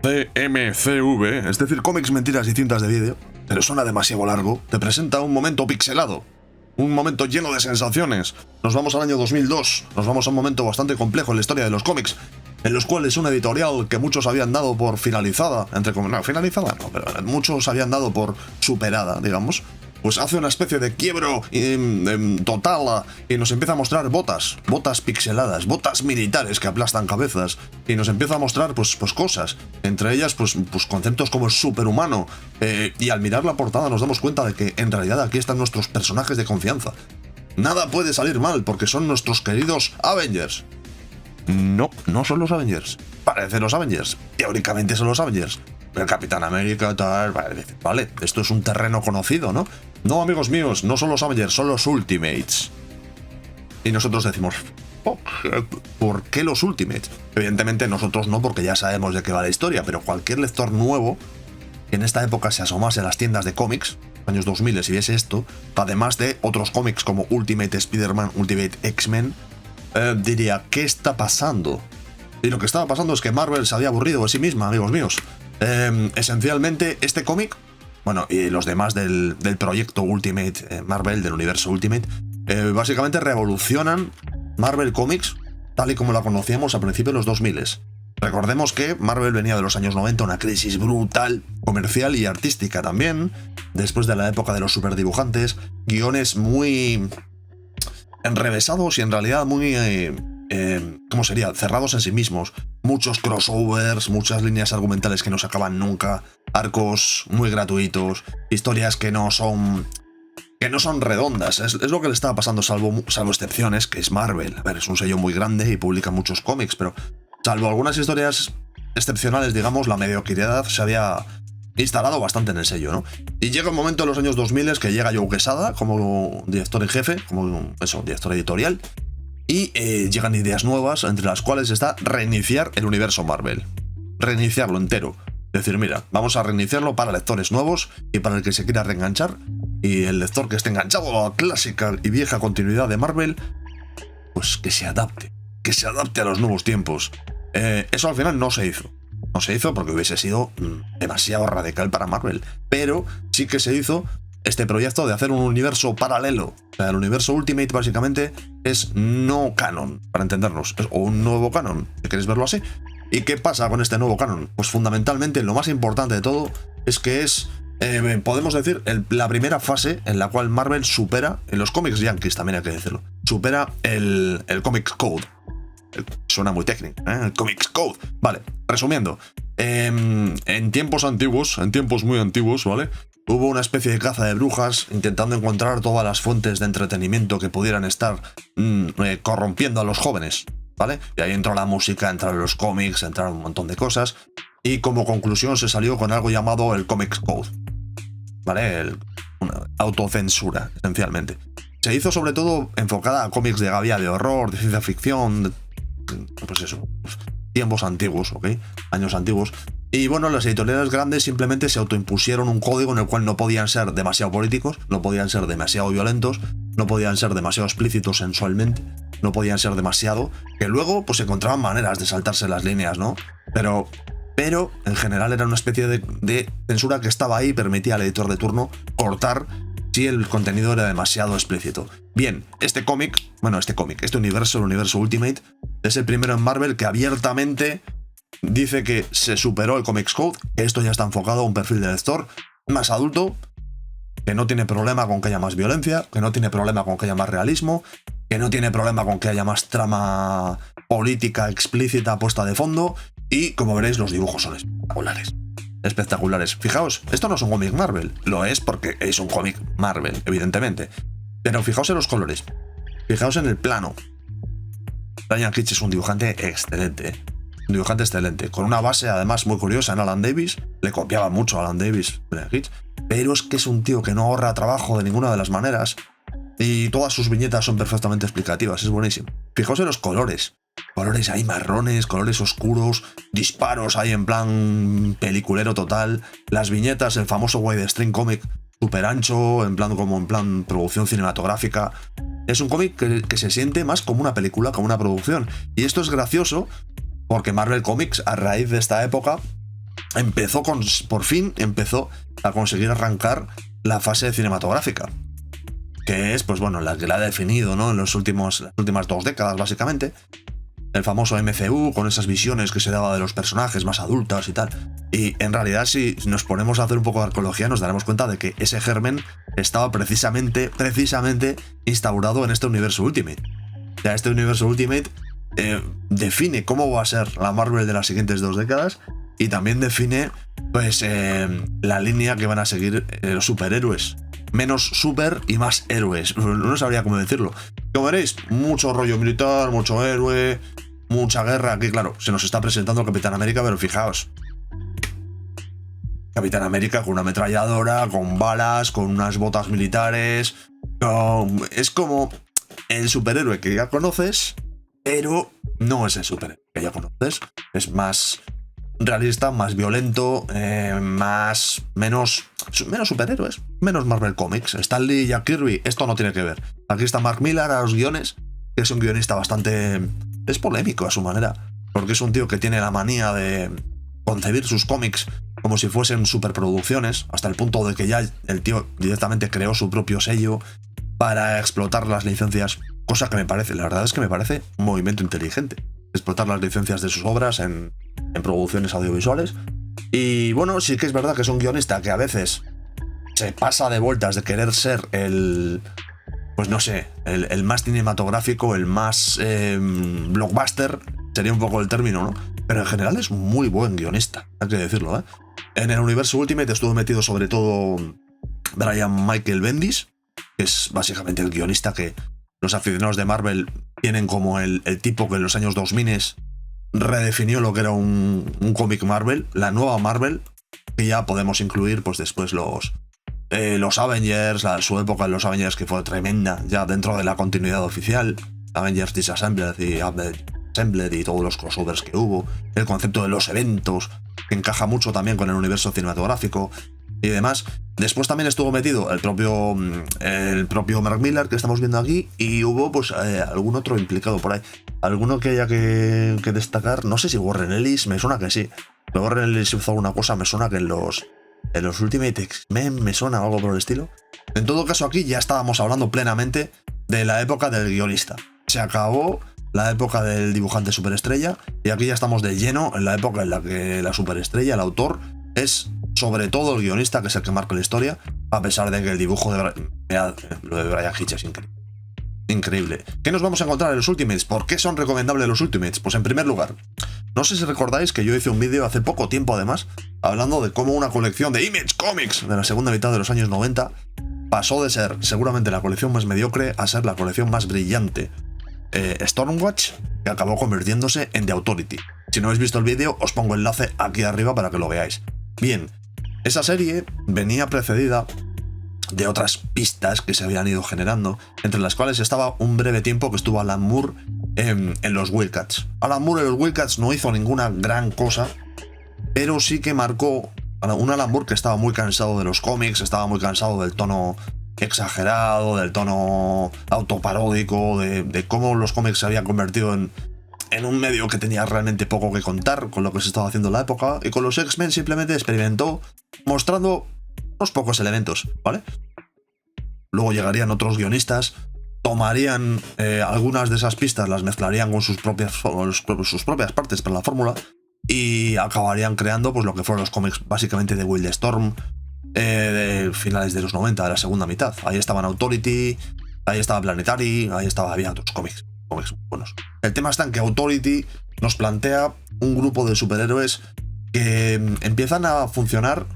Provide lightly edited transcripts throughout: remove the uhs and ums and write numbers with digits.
CMCV, es decir, cómics, mentiras y cintas de vídeo, pero suena demasiado largo, te presenta un momento pixelado, un momento lleno de sensaciones. Nos vamos al año 2002, nos vamos a un momento bastante complejo en la historia de los cómics, en los cuales una editorial que muchos habían dado por finalizada, finalizada no, pero muchos habían dado por superada, digamos, pues hace una especie de quiebro total y nos empieza a mostrar botas pixeladas, botas militares que aplastan cabezas, y nos empieza a mostrar pues cosas, entre ellas pues conceptos como el superhumano, y al mirar la portada nos damos cuenta de que en realidad aquí están nuestros personajes de confianza. Nada puede salir mal porque son nuestros queridos Avengers. No son los Avengers. Parecen los Avengers. Teóricamente son los Avengers. El Capitán América, tal, vale, esto es un terreno conocido, ¿no? No, amigos míos, no son los Avengers, son los Ultimates. Y nosotros decimos, ¿por qué los Ultimates? Evidentemente nosotros no, porque ya sabemos de qué va la historia, pero cualquier lector nuevo que en esta época se asomase a las tiendas de cómics, años 2000, y viese esto, además de otros cómics como Ultimate Spider-Man, Ultimate X-Men, diría, ¿qué está pasando? Y lo que estaba pasando es que Marvel se había aburrido de sí misma, amigos míos. Esencialmente, este cómic, bueno, y los demás del proyecto Ultimate Marvel, del universo Ultimate, básicamente revolucionan Marvel Comics tal y como la conocíamos a principios de los 2000. Recordemos que Marvel venía de los años 90, una crisis brutal, comercial y artística también, después de la época de los superdibujantes, guiones muy enrevesados y en realidad muy... ¿cómo sería? Cerrados en sí mismos. Muchos crossovers, muchas líneas argumentales que no se acaban nunca, arcos muy gratuitos, historias que no son redondas. Es lo que le estaba pasando, salvo excepciones, que es Marvel. A ver, es un sello muy grande y publica muchos cómics, pero salvo algunas historias excepcionales, digamos, la mediocridad se había instalado bastante en el sello, ¿no? Y llega un momento en los años 2000 que llega Joe Quesada como director en jefe, como director editorial, y llegan ideas nuevas, entre las cuales está reiniciar el universo Marvel. Reiniciarlo entero. Es decir, mira, vamos a reiniciarlo para lectores nuevos y para el que se quiera reenganchar. Y el lector que esté enganchado a la clásica y vieja continuidad de Marvel, pues que se adapte a los nuevos tiempos. Eso al final no se hizo. No se hizo porque hubiese sido demasiado radical para Marvel. Pero sí que se hizo este proyecto de hacer un universo paralelo. O sea, el universo Ultimate básicamente es no canon, para entendernos, o un nuevo canon, si queréis verlo así. ¿Y qué pasa con este nuevo canon? Pues fundamentalmente lo más importante de todo es que es, podemos decir, la primera fase en la cual Marvel supera, en los cómics yankees también hay que decirlo, supera el Comics Code. Suena muy técnico, ¿eh? El Comics Code. Vale, resumiendo, en tiempos antiguos, en tiempos muy antiguos, ¿vale? Hubo una especie de caza de brujas intentando encontrar todas las fuentes de entretenimiento que pudieran estar corrompiendo a los jóvenes, ¿vale? Y ahí entró la música, entraron los cómics, entraron un montón de cosas, y como conclusión se salió con algo llamado el Comics Code, ¿vale? Una autocensura, esencialmente. Se hizo sobre todo enfocada a cómics de gavia, de horror, de ciencia ficción, pues eso, tiempos antiguos, ¿ok? Años antiguos. Y bueno, las editoriales grandes simplemente se autoimpusieron un código en el cual no podían ser demasiado políticos, no podían ser demasiado violentos, no podían ser demasiado explícitos sensualmente, no podían ser demasiado, que luego pues encontraban maneras de saltarse las líneas, ¿no? Pero en general era una especie de censura que estaba ahí y permitía al editor de turno cortar si el contenido era demasiado explícito. Bien, este universo, el universo Ultimate, es el primero en Marvel que abiertamente dice que se superó el Comics Code, que esto ya está enfocado a un perfil de lector más adulto, que no tiene problema con que haya más violencia, que no tiene problema con que haya más realismo, que no tiene problema con que haya más trama política explícita puesta de fondo, y como veréis los dibujos son espectaculares. Fijaos, esto no es un cómic Marvel, lo es porque es un cómic Marvel, evidentemente, pero fijaos en los colores, fijaos en el plano. Ryan Hitch es un dibujante excelente, con una base además muy curiosa en Alan Davis. Le copiaba mucho a Alan Davis, pero es que es un tío que no ahorra trabajo de ninguna de las maneras, y todas sus viñetas son perfectamente explicativas, es buenísimo. Fijaos en los colores ahí marrones, colores oscuros, disparos ahí en plan peliculero total, las viñetas, el famoso widescreen comic súper ancho, en plan producción cinematográfica. Es un cómic que se siente más como una película, como una producción, y esto es gracioso porque Marvel Comics, a raíz de esta época, por fin empezó a conseguir arrancar la fase cinematográfica, que es, pues bueno, la que la ha definido, ¿no? En las últimas 2 décadas, básicamente. El famoso MCU, con esas visiones que se daba de los personajes más adultas y tal. Y en realidad, si nos ponemos a hacer un poco de arqueología, nos daremos cuenta de que ese germen estaba precisamente instaurado en este universo Ultimate. O sea, este universo Ultimate define cómo va a ser la Marvel de las siguientes 2 décadas y también define, pues, la línea que van a seguir los superhéroes. Menos super y más héroes. No sabría cómo decirlo. Como veréis, mucho rollo militar, mucho héroe, mucha guerra. Aquí, claro, se nos está presentando el Capitán América, pero fijaos. Capitán América con una ametralladora, con balas, con unas botas militares. Es como el superhéroe que ya conoces, pero no es el superhéroe que ya conoces. Es más realista, más violento, menos superhéroes, menos Marvel Comics. Stan Lee y Jack Kirby, esto no tiene que ver. Aquí está Mark Millar a los guiones, que es un guionista bastante... es polémico a su manera, porque es un tío que tiene la manía de concebir sus cómics como si fuesen superproducciones, hasta el punto de que ya el tío directamente creó su propio sello para explotar las licencias, cosa que me parece, la verdad es que me parece un movimiento inteligente, explotar las licencias de sus obras en producciones audiovisuales. Y bueno, sí que es verdad que es un guionista que a veces se pasa de vueltas de querer ser el... pues no sé, el más cinematográfico, el más blockbuster, sería un poco el término, ¿no? Pero en general es muy buen guionista, hay que decirlo, ¿eh? En el universo Ultimate estuvo metido sobre todo Brian Michael Bendis, que es básicamente el guionista que los aficionados de Marvel tienen como el tipo que en los años 2000 redefinió lo que era un cómic Marvel, la nueva Marvel, que ya podemos incluir pues después los Avengers, su época en los Avengers que fue tremenda, ya dentro de la continuidad oficial, Avengers Disassembled y Assembled y todos los crossovers que hubo, el concepto de los eventos, que encaja mucho también con el universo cinematográfico y demás. Después también estuvo metido el propio Mark Millar que estamos viendo aquí, y hubo pues algún otro implicado por ahí. Alguno que haya que destacar, no sé si Warren Ellis, me suena que sí. Pero Warren Ellis hizo alguna cosa, me suena que en los Ultimate X-Men me suena algo por el estilo. En todo caso, aquí ya estábamos hablando plenamente de la época del guionista. Se acabó la época del dibujante superestrella y aquí ya estamos de lleno en la época en la que la superestrella, el autor, es sobre todo el guionista, que es el que marca la historia, a pesar de que el dibujo lo de Brian Hitch es increíble. ¿Qué nos vamos a encontrar en los Ultimates? ¿Por qué son recomendables los Ultimates? Pues en primer lugar, no sé si recordáis que yo hice un vídeo hace poco tiempo además, hablando de cómo una colección de Image Comics de la segunda mitad de los años 90 pasó de ser seguramente la colección más mediocre a ser la colección más brillante. Stormwatch, que acabó convirtiéndose en The Authority. Si no habéis visto el vídeo, os pongo el enlace aquí arriba para que lo veáis. Bien, esa serie venía precedida de otras pistas que se habían ido generando, entre las cuales estaba un breve tiempo que estuvo Alan Moore en los Wildcats. Alan Moore en los Wildcats no hizo ninguna gran cosa, pero sí que marcó un Alan Moore que estaba muy cansado de los cómics, estaba muy cansado del tono exagerado, del tono autoparódico, de cómo los cómics se habían convertido en un medio que tenía realmente poco que contar con lo que se estaba haciendo en la época, y con los X-Men simplemente experimentó mostrando unos pocos elementos, ¿vale? Luego llegarían otros guionistas, tomarían algunas de esas pistas, las mezclarían con sus propias partes para la fórmula y acabarían creando pues lo que fueron los cómics básicamente de Wildstorm, de finales de los 90, de la segunda mitad. Ahí estaban Authority, ahí estaba Planetary, había otros cómics buenos. El tema está en que Authority nos plantea un grupo de superhéroes que empiezan a funcionar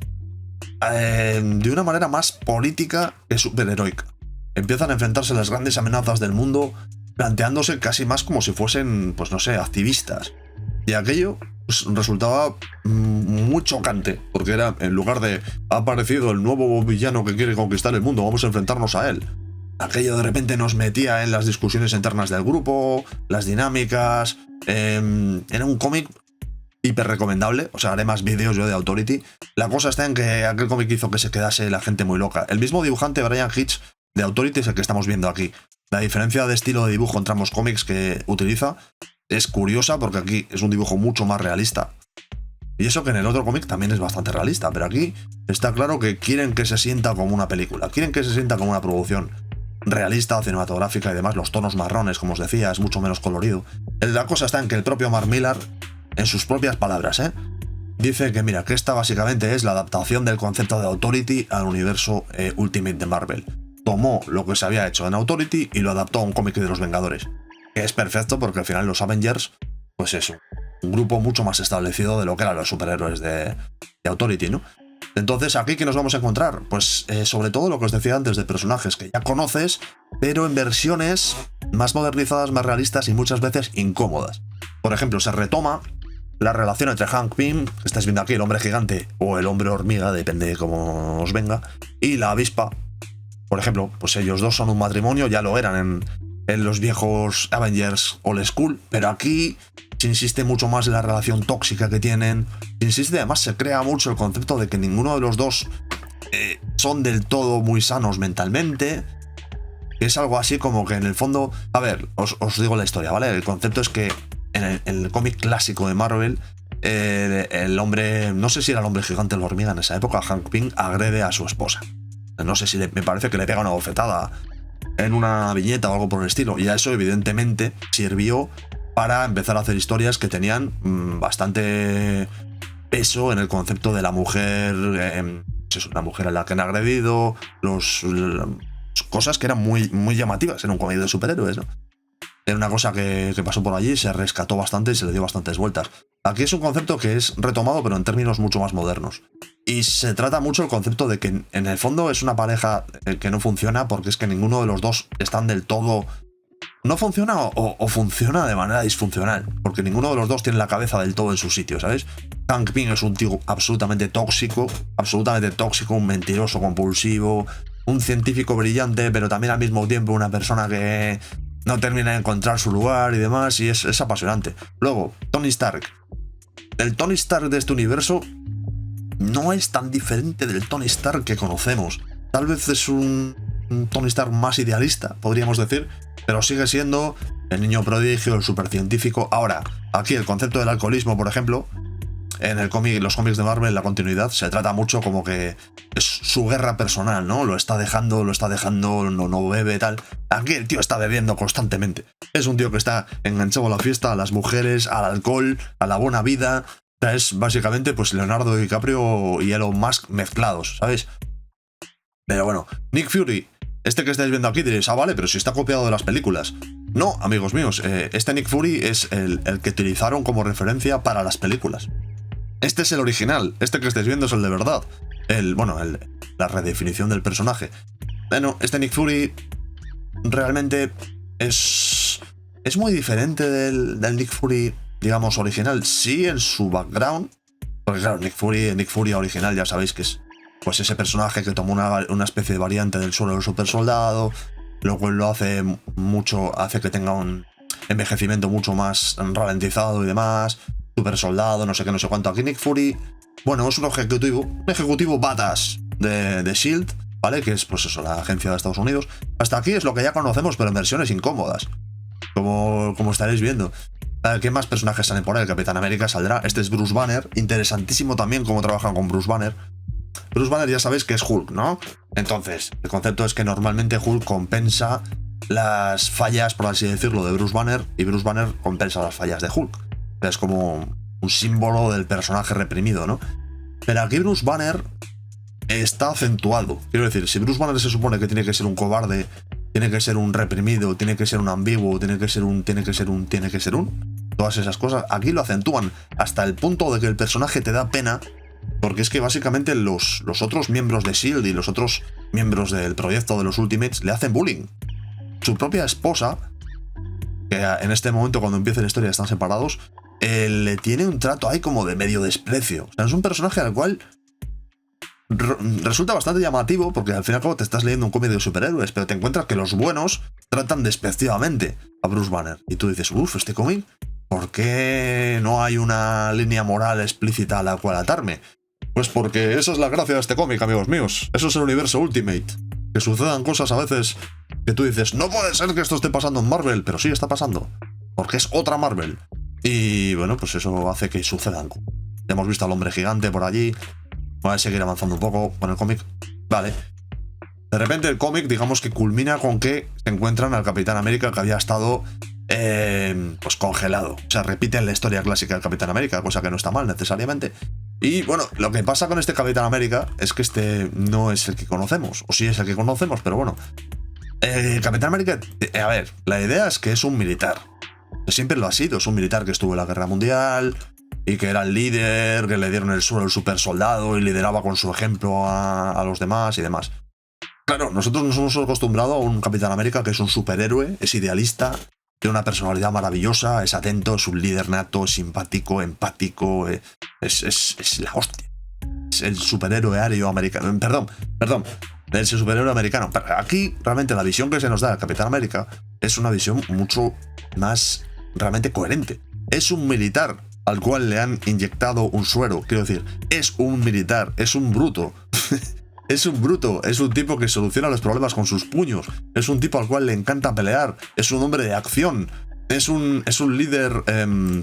de una manera más política que superheroica. Empiezan a enfrentarse a las grandes amenazas del mundo, planteándose casi más como si fuesen, pues no sé, activistas. Y aquello pues, resultaba muy chocante, porque era, en lugar de ha aparecido el nuevo villano que quiere conquistar el mundo, vamos a enfrentarnos a él. Aquello de repente nos metía en las discusiones internas del grupo, las dinámicas. Era un cómic hiper recomendable, o sea, haré más vídeos yo de Authority. La cosa está en que aquel cómic hizo que se quedase la gente muy loca. El mismo dibujante Brian Hitch de Authority es el que estamos viendo aquí. La diferencia de estilo de dibujo entre ambos cómics que utiliza es curiosa, porque aquí es un dibujo mucho más realista. Y eso que en el otro cómic también es bastante realista, pero aquí está claro que quieren que se sienta como una película, quieren que se sienta como una producción realista, cinematográfica y demás. Los tonos marrones, como os decía, es mucho menos colorido. La cosa está en que el propio Mark Millar, en sus propias palabras, dice que mira, que esta básicamente es la adaptación del concepto de Authority al universo Ultimate de Marvel. Tomó lo que se había hecho en Authority y lo adaptó a un cómic de los Vengadores. Que es perfecto porque al final los Avengers, pues es un grupo mucho más establecido de lo que eran los superhéroes de Authority, ¿no? Entonces, ¿aquí qué nos vamos a encontrar? Pues sobre todo lo que os decía antes de personajes que ya conoces, pero en versiones más modernizadas, más realistas y muchas veces incómodas. Por ejemplo, se retoma la relación entre Hank Pym, que estáis viendo aquí, el hombre gigante, o el hombre hormiga, depende de cómo os venga, y la avispa. Por ejemplo, pues ellos dos son un matrimonio, ya lo eran en los viejos Avengers Old School, pero aquí se insiste mucho más en la relación tóxica que tienen. Se insiste, además se crea mucho el concepto de que ninguno de los dos son del todo muy sanos mentalmente. Es algo así como que en el fondo... A ver, os digo la historia, ¿vale? El concepto es que en el cómic clásico de Marvel, el hombre... No sé si era el hombre gigante o la hormiga en esa época, Hank Pym agrede a su esposa. No sé si me parece que le pega una bofetada en una viñeta o algo por el estilo. Y a eso evidentemente sirvió para empezar a hacer historias que tenían bastante peso en el concepto de la mujer, es una mujer a la que han agredido, cosas que eran muy, muy llamativas en un cómic de superhéroes, ¿no? Era una cosa que pasó por allí, se rescató bastante y se le dio bastantes vueltas. Aquí es un concepto que es retomado, pero en términos mucho más modernos. Y se trata mucho el concepto de que en el fondo es una pareja que no funciona porque es que ninguno de los dos están del todo... No funciona o funciona de manera disfuncional, porque ninguno de los dos tiene la cabeza del todo en su sitio, ¿sabes? Hank Pym es un tío absolutamente tóxico, un mentiroso compulsivo, un científico brillante, pero también al mismo tiempo una persona que no termina de encontrar su lugar y demás, y es apasionante. Luego, Tony Stark. El Tony Stark de este universo no es tan diferente del Tony Stark que conocemos. Tal vez es un Tony Stark más idealista, podríamos decir, pero sigue siendo el niño prodigio, el supercientífico. Ahora, aquí el concepto del alcoholismo, por ejemplo, en los cómics de Marvel, la continuidad, se trata mucho como que es su guerra personal, ¿no? Lo está dejando, no bebe, tal. Aquí el tío está bebiendo constantemente. Es un tío que está enganchado a la fiesta, a las mujeres, al alcohol, a la buena vida. O sea, es básicamente pues Leonardo DiCaprio y Elon Musk mezclados, ¿sabes? Pero bueno, Nick Fury, este que estáis viendo aquí diréis, vale, pero si está copiado de las películas. No, amigos míos, este Nick Fury es el que utilizaron como referencia para las películas. Este es el original, este que estáis viendo es el de verdad. La redefinición del personaje. Bueno, este Nick Fury realmente es muy diferente del Nick Fury, digamos, original. Sí, en su background, porque claro, Nick Fury original ya sabéis que es pues ese personaje que tomó una especie de variante del suelo del super soldado, lo cual lo hace que tenga un envejecimiento mucho más ralentizado y demás. Super soldado, no sé qué, no sé cuánto. Aquí Nick Fury, bueno, es un ejecutivo badass de S.H.I.E.L.D., ¿vale? Que es, pues eso, la agencia de Estados Unidos. Hasta aquí es lo que ya conocemos, pero en versiones incómodas, como estaréis viendo. ¿Qué más personajes salen por ahí? El Capitán América saldrá. Este es Bruce Banner. Interesantísimo también cómo trabajan con Bruce Banner. Bruce Banner ya sabéis que es Hulk, ¿no? Entonces, el concepto es que normalmente Hulk compensa las fallas, por así decirlo, de Bruce Banner, y Bruce Banner compensa las fallas de Hulk. Es como un símbolo del personaje reprimido, ¿no? Pero aquí Bruce Banner está acentuado. Quiero decir, si Bruce Banner se supone que tiene que ser un cobarde, tiene que ser un reprimido, tiene que ser un ambiguo, tiene que ser un... Todas esas cosas, aquí lo acentúan hasta el punto de que el personaje te da pena, porque es que básicamente los otros miembros de S.H.I.E.L.D. y los otros miembros del proyecto de los Ultimates le hacen bullying. Su propia esposa, que en este momento cuando empieza la historia están separados, le tiene un trato ahí como de medio desprecio. O sea, es un personaje al cual resulta bastante llamativo, porque al fin y al cabo te estás leyendo un cómic de superhéroes, pero te encuentras que los buenos tratan despectivamente a Bruce Banner. Y tú dices, este cómic, ¿por qué no hay una línea moral explícita a la cual atarme? Pues porque esa es la gracia de este cómic, amigos míos. Eso es el universo Ultimate. Que sucedan cosas a veces que tú dices, no puede ser que esto esté pasando en Marvel, pero sí está pasando. Porque es otra Marvel. Y bueno, pues eso hace que sucedan Ya hemos visto al hombre gigante por allí. Voy a seguir avanzando un poco con el cómic. Vale. De repente el cómic, digamos que culmina con que se encuentran al Capitán América que había estado pues congelado. O sea, repiten la historia clásica del Capitán América, cosa que no está mal necesariamente. Y bueno, lo que pasa con este Capitán América es que este no es el que conocemos. O sí es el que conocemos, pero bueno. Capitán América, a ver, la idea es que es un militar. Siempre lo ha sido, es un militar que estuvo en la Guerra Mundial y que era el líder, que le dieron el suelo al super soldado y lideraba con su ejemplo a los demás y demás. Claro, nosotros nos hemos acostumbrado a un Capitán América que es un superhéroe, es idealista, tiene una personalidad maravillosa, es atento, es un líder nato, es simpático, empático, es la hostia. Es el superhéroe aéreo americano. Perdón, es el superhéroe americano. Pero aquí realmente la visión que se nos da del Capitán América es una visión mucho más realmente coherente. Es un militar al cual le han inyectado un suero, quiero decir, es un militar, es un bruto. Es un bruto, es un tipo que soluciona los problemas con sus puños, es un tipo al cual le encanta pelear, es un hombre de acción, es un líder,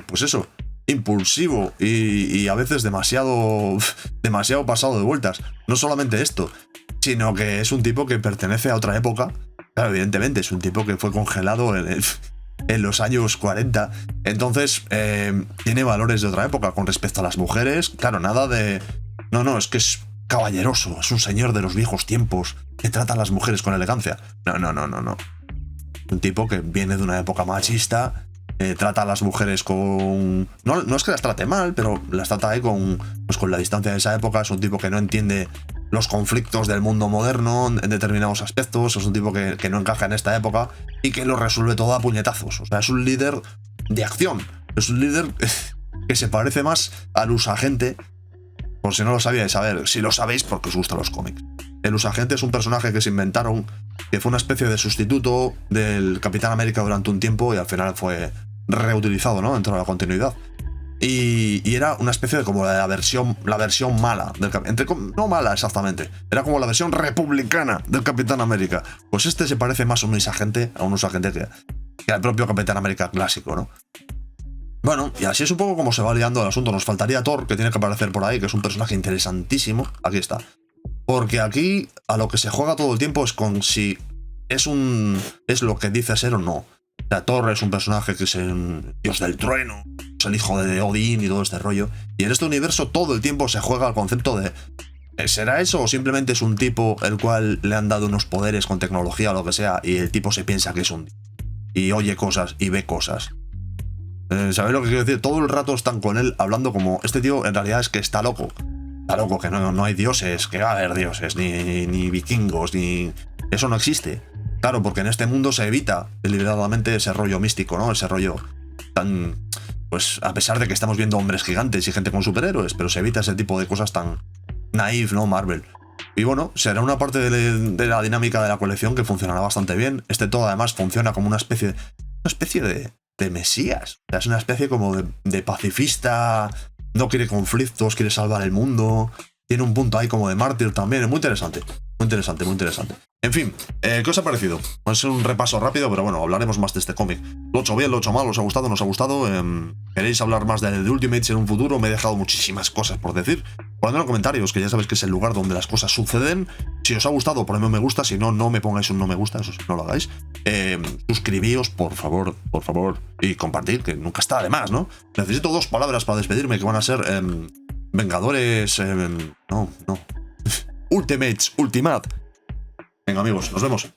pues eso, impulsivo y a veces demasiado pasado de vueltas. No solamente esto, sino que es un tipo que pertenece a otra época. Claro, evidentemente, es un tipo que fue congelado en los años 40. Entonces, tiene valores de otra época con respecto a las mujeres. Claro, nada de... No, es que es caballeroso, es un señor de los viejos tiempos que trata a las mujeres con elegancia. No. Un tipo que viene de una época machista, trata a las mujeres con... No es que las trate mal, pero las trata ahí con la distancia de esa época. Es un tipo que no entiende los conflictos del mundo moderno en determinados aspectos. Es un tipo que no encaja en esta época y que lo resuelve todo a puñetazos. O sea, es un líder de acción. Es un líder que se parece más al Usagente. Por si no lo sabíais, a ver, si lo sabéis porque os gustan los cómics. El Usagente es un personaje que se inventaron, que fue una especie de sustituto del Capitán América durante un tiempo y al final fue reutilizado, ¿no? Dentro de la continuidad. Y era una especie de como la versión mala del Capitán. No mala exactamente, era como la versión republicana del Capitán América. Pues este se parece más a un Usagente que al propio Capitán América clásico, ¿no? Bueno, y así es un poco como se va liando el asunto. Nos faltaría Thor, que tiene que aparecer por ahí, que es un personaje interesantísimo. Aquí está. Porque aquí a lo que se juega todo el tiempo es con si es lo que dice ser o no. O sea, Thor es un personaje que es el dios del trueno, es el hijo de Odín y todo este rollo. Y en este universo todo el tiempo se juega al concepto de ¿será eso o simplemente es un tipo el cual le han dado unos poderes con tecnología o lo que sea y el tipo se piensa que es un dios? Y oye cosas y ve cosas. ¿Sabéis lo que quiero decir? Todo el rato están con él hablando como este tío en realidad es que está loco. Está loco, que no hay dioses, que va a haber dioses, ni vikingos, ni... Eso no existe. Claro, porque en este mundo se evita deliberadamente ese rollo místico, ¿no? Ese rollo tan... Pues a pesar de que estamos viendo hombres gigantes y gente con superhéroes, pero se evita ese tipo de cosas tan naif, ¿no? Marvel. Y bueno, será una parte de la dinámica de la colección que funcionará bastante bien. Todo además funciona como una especie de mesías. O sea, es una especie como de pacifista, no quiere conflictos, quiere salvar el mundo. Tiene un punto ahí como de mártir también. Es muy interesante. Muy interesante. En fin, ¿qué os ha parecido? Va a ser un repaso rápido, pero bueno, hablaremos más de este cómic. Lo he hecho bien, lo he hecho mal, os ha gustado, nos ha gustado. ¿Queréis hablar más de The Ultimates en un futuro? Me he dejado muchísimas cosas por decir. Ponedme en los comentarios, que ya sabéis que es el lugar donde las cosas suceden. Si os ha gustado, ponedme un me gusta. Si no, no me pongáis un no me gusta, eso sí, no lo hagáis. Suscribíos, por favor. Y compartir, que nunca está de más, ¿no? Necesito 2 palabras para despedirme, que van a ser... Vengadores... no. Ultimate. Venga, amigos, nos vemos.